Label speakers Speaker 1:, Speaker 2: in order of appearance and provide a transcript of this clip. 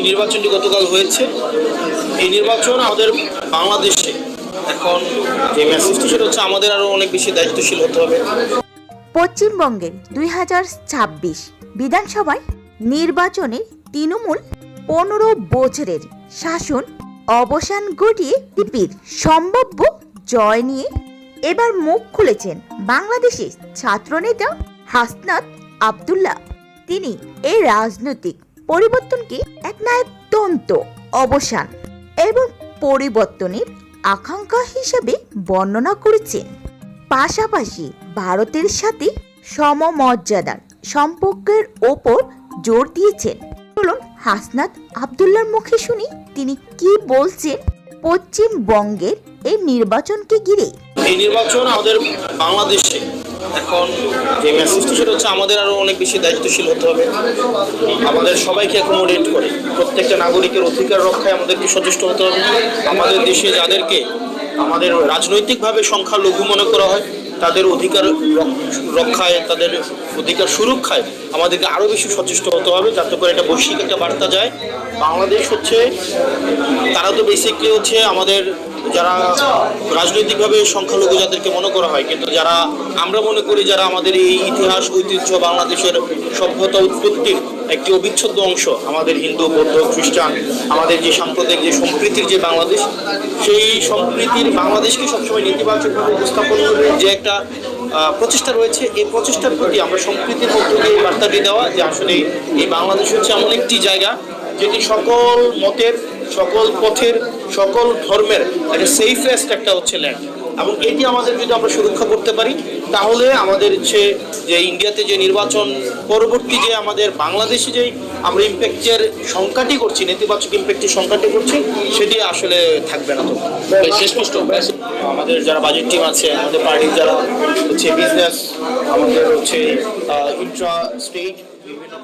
Speaker 1: নির্বাচনটি গতকাল হয়েছে। এই নির্বাচন আমাদের বাংলাদেশে এখন যে মেসেজটি সেটা হচ্ছে আমাদের আরো অনেক বেশি দায়িত্বশীল হতে হবে।
Speaker 2: পশ্চিমবঙ্গের 2026 বিধানসভায় নির্বাচনে তৃণমূল 15 বছরের শাসন অবসান ঘটিয়ে বিপির সম্ভাব্য জয় নিয়ে এবার মুখ খুলেছেন বাংলাদেশের ছাত্রনেতা হাসনাত আব্দুল্লাহ। তিনি এই রাজনৈতিক পরিবর্তনকে এক ন্যায়তন্ত্র অবসান এবং পরিবর্তনের আকাঙ্ক্ষা হিসেবে বর্ণনা করেছেন। পাশাপাশি ভারতের সাথে সমমর্যাদার সম্পর্কের ওপর জোর দিয়েছেন। চলুন হাসনাত আব্দুল্লাহর মুখে শুনি তিনি কি বলছেন পশ্চিমবঙ্গের এই নির্বাচনকে ঘিরে।
Speaker 1: এই নির্বাচন আমাদের বাংলাদেশে এখন যে মেসেজটি সেটা হচ্ছে আমাদের আরো অনেক বেশি দায়িত্বশীল হতে হবে। আমাদের সবাইকে অ্যাকোমোডেট করে প্রত্যেকটা নাগরিকের অধিকার রক্ষায় আমাদেরকে সচেষ্ট হতে হবে। আমাদের দেশে যাদেরকে আমাদের রাজনৈতিকভাবে সংখ্যালঘু মনে করা হয় তাদের অধিকার রক্ষায়, তাদের অধিকার সুরক্ষায় আমাদেরকে আরও বেশি সচেষ্ট হতে হবে, যাতে করে একটা বৈশ্বিক একটা বার্তা যায়। বাংলাদেশ হচ্ছে, তারা তো বেসিকলি হচ্ছে আমাদের যারা রাজনৈতিকভাবে সংখ্যালঘু যাদেরকে মনে করা হয়, কিন্তু যারা আমরা মনে করি যারা আমাদের এই ইতিহাস ঐতিহ্য বাংলাদেশের সভ্যতা উৎপত্তির একটি অবিচ্ছেদ্য অংশ, আমাদের হিন্দু বৌদ্ধ খ্রিস্টান আমাদের যে সাম্প্রদায়িক যে সম্প্রীতির যে বাংলাদেশ, সেই সম্প্রীতির বাংলাদেশকে সবসময় নেতিবাচকভাবে উপস্থাপন করে যে একটা প্রচেষ্টা রয়েছে, এই প্রচেষ্টার প্রতি আমরা সম্প্রীতির মধ্য দিয়ে বার্তাটি দেওয়া যে আসলে এই বাংলাদেশ হচ্ছে এমন একটি জায়গা যেটি সকল মতের, সকল পথের, সকল ধর্মের একটা সেফেস্ট একটা হচ্ছে ল্যান্ড। এবং এটি আমাদের যদি আমরা সুরক্ষা করতে পারি তাহলে আমাদের হচ্ছে যে ইন্ডিয়াতে যে নির্বাচন পরবর্তী যে আমাদের বাংলাদেশে যে আমরা ইম্প্যাক্টের সংখ্যাটি করছি, নেতিবাচক ইম্প্যাক্টের সংখ্যাটি করছি, সেটি আসলে থাকবে না। তো স্পষ্ট আমাদের যারা বাজেট টিম আছে, আমাদের পার্টির যারা হচ্ছে বিজনেস, আমাদের হচ্ছে ইন্ট্রা স্টেট বিভিন্ন